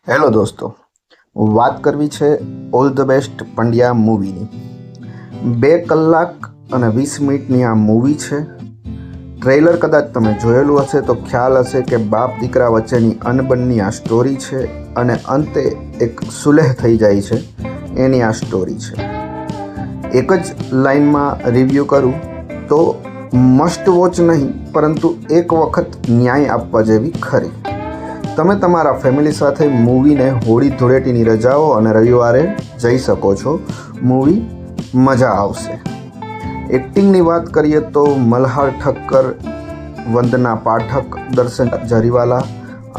Hello દોસ્તો, વાત કરવી છે ઓલ ધ બેસ્ટ પંડ્યા મૂવીની. 2 કલાક અને 20 મિનિટની આ મૂવી છે. ટ્રેલર કદાચ તમે જોયેલું હશે તો ખ્યાલ હશે કે બાપ દીકરા વચ્ચેની અનબનની આ સ્ટોરી છે અને અંતે એક સુલેહ થઈ જાય છે એની આ સ્ટોરી છે. એક જ લાઇનમાં રિવ્યૂ કરું તો મસ્ટ વોચ નહીં, પરંતુ એક વખત ન્યાય આપવા જેવી ખરી. તમે તમારા ફેમિલી સાથે મૂવીને હોળી ધૂળેટીની રજાઓ અને રવિવારે જઈ શકો છો. મૂવી મજા આવશે. એક્ટિંગની વાત કરીએ તો મલ્હાર ઠક્કર, વંદના પાઠક, દર્શન જરીવાલા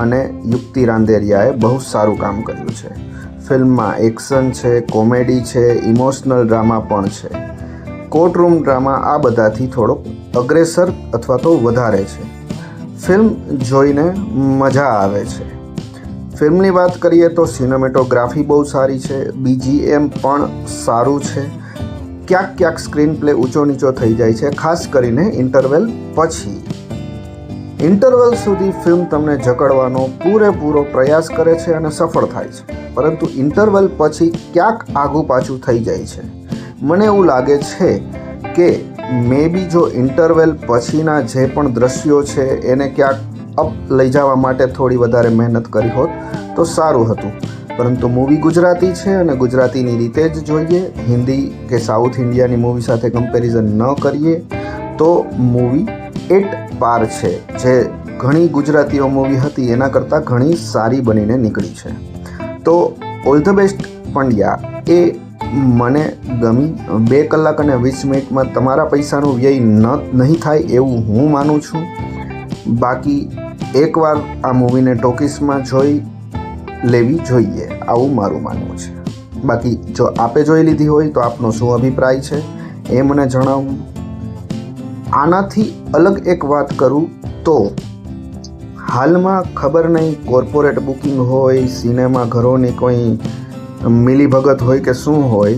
અને યુક્તિ રાંદેરિયાએ બહુ સારું કામ કર્યું છે. ફિલ્મમાં એક્શન છે, કોમેડી છે, ઇમોશનલ ડ્રામા પણ છે. કોર્ટરૂમ ડ્રામા આ બધાથી થોડોક અગ્રેસર અથવા તો વધારે છે. ફિલ્મ જોઈને મજા આવે છે. ફિલ્મની વાત કરીએ તો સિનેમેટોગ્રાફી બહુ સારી છે, BGM પણ સારું છે. ક્યાંક ક્યાંક સ્ક્રીન પ્લે ઊંચો નીચો થઈ જાય છે, ખાસ કરીને ઇન્ટરવેલ પછી. ઇન્ટરવેલ સુધી ફિલ્મ તમને જકડવાનો પૂરેપૂરો પ્રયાસ કરે છે અને સફળ થાય છે, પરંતુ ઇન્ટરવેલ પછી ક્યાંક આઘું પાછું થઈ જાય છે. મને એવું લાગે છે કે મે બી જો ઇન્ટરવેલ પછીના જે પણ દ્રશ્યો છે એને ક્યાંક અપ લઈ જવા માટે થોડી વધારે મહેનત કરી હોત તો સારું હતું, પરંતુ મૂવી ગુજરાતી છે અને ગુજરાતીની રીતે જ જોઈએ. હિન્દી કે સાઉથ ઇન્ડિયાની મૂવી સાથે કમ્પેરિઝન ન કરીએ તો મૂવી એટ પાર છે. જે ઘણી ગુજરાતીઓ મૂવી હતી એના કરતાં ઘણી સારી બનીને નીકળી છે. તો ઓલ ધ બેસ્ટ પંડ્યા એ મને ગમી. 2 કલાક અને 20 મિનિટમાં તમારા પૈસાનું વ્યય નહીં થાય એવું હું માનું છું. બાકી એકવાર આ મૂવીને ટોકીસમાં જોઈ લેવી જોઈએ, આવું મારું માનવું છે. બાકી જો આપે જોઈ લીધી હોય તો આપનો શું અભિપ્રાય છે એ મને જણાવવું. આનાથી અલગ એક વાત કરું તો હાલમાં ખબર નહીં કોર્પોરેટ બુકિંગ હોય, સિનેમા ઘરોની કોઈ મિલીભગત હોય કે શું હોય,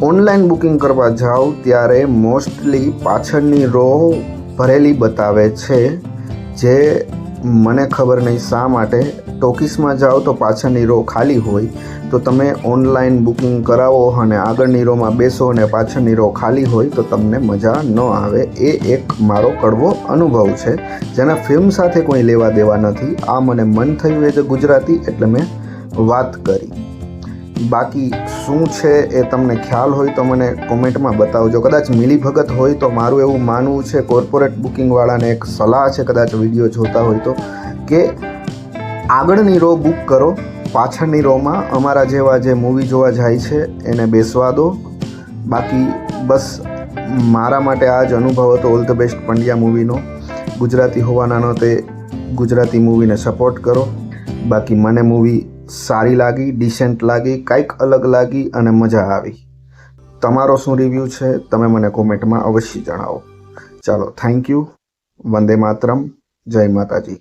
ઓનલાઈન બુકિંગ કરવા જાઓ ત્યારે મોસ્ટલી પાછળની રો ભરેલી બતાવે છે. જે મને ખબર નહીં શા માટે. ટોકીસમાં જાઓ તો પાછળની રો ખાલી હોય, તો તમે ઓનલાઈન બુકિંગ કરાવો અને આગળની રોમાં બેસો અને પાછળની રો ખાલી હોય તો તમને મજા ન આવે. એ એક મારો કડવો અનુભવ છે, જેના ફિલ્મ સાથે કોઈ લેવા દેવા નથી. આ મને મન થયું એ જે ગુજરાતી એટલે મેં વાત કરી. બાકી શું છે એ તમને ખ્યાલ હોય તો મને કોમેન્ટમાં બતાવજો. કદાચ મિલીભગત હોય તો મારું એવું માનવું છે, કોર્પોરેટ બુકિંગવાળાને એક સલાહ છે, કદાચ વિડીયો જોતા હોય તો, કે આગળની રો બુક કરો, પાછળની રોમાં અમારા જેવા જે મૂવી જોવા જાય છે એને બેસવા દો. બાકી બસ મારા માટે આ જ અનુભવ હતો ઓલ ધ બેસ્ટ પંડ્યા મૂવીનો. ગુજરાતી હોવાના નાતે ગુજરાતી મૂવીને સપોર્ટ કરો. બાકી મને મૂવી સારી લાગી, ડિસેન્ટ લાગી, કાંઈક અલગ લાગી અને મજા આવી. તમારો શું રિવ્યૂ છે તમે મને કોમેન્ટમાં અવશ્ય જણાવો. ચાલો, થેન્ક યુ. વંદે માતરમ. જય માતાજી.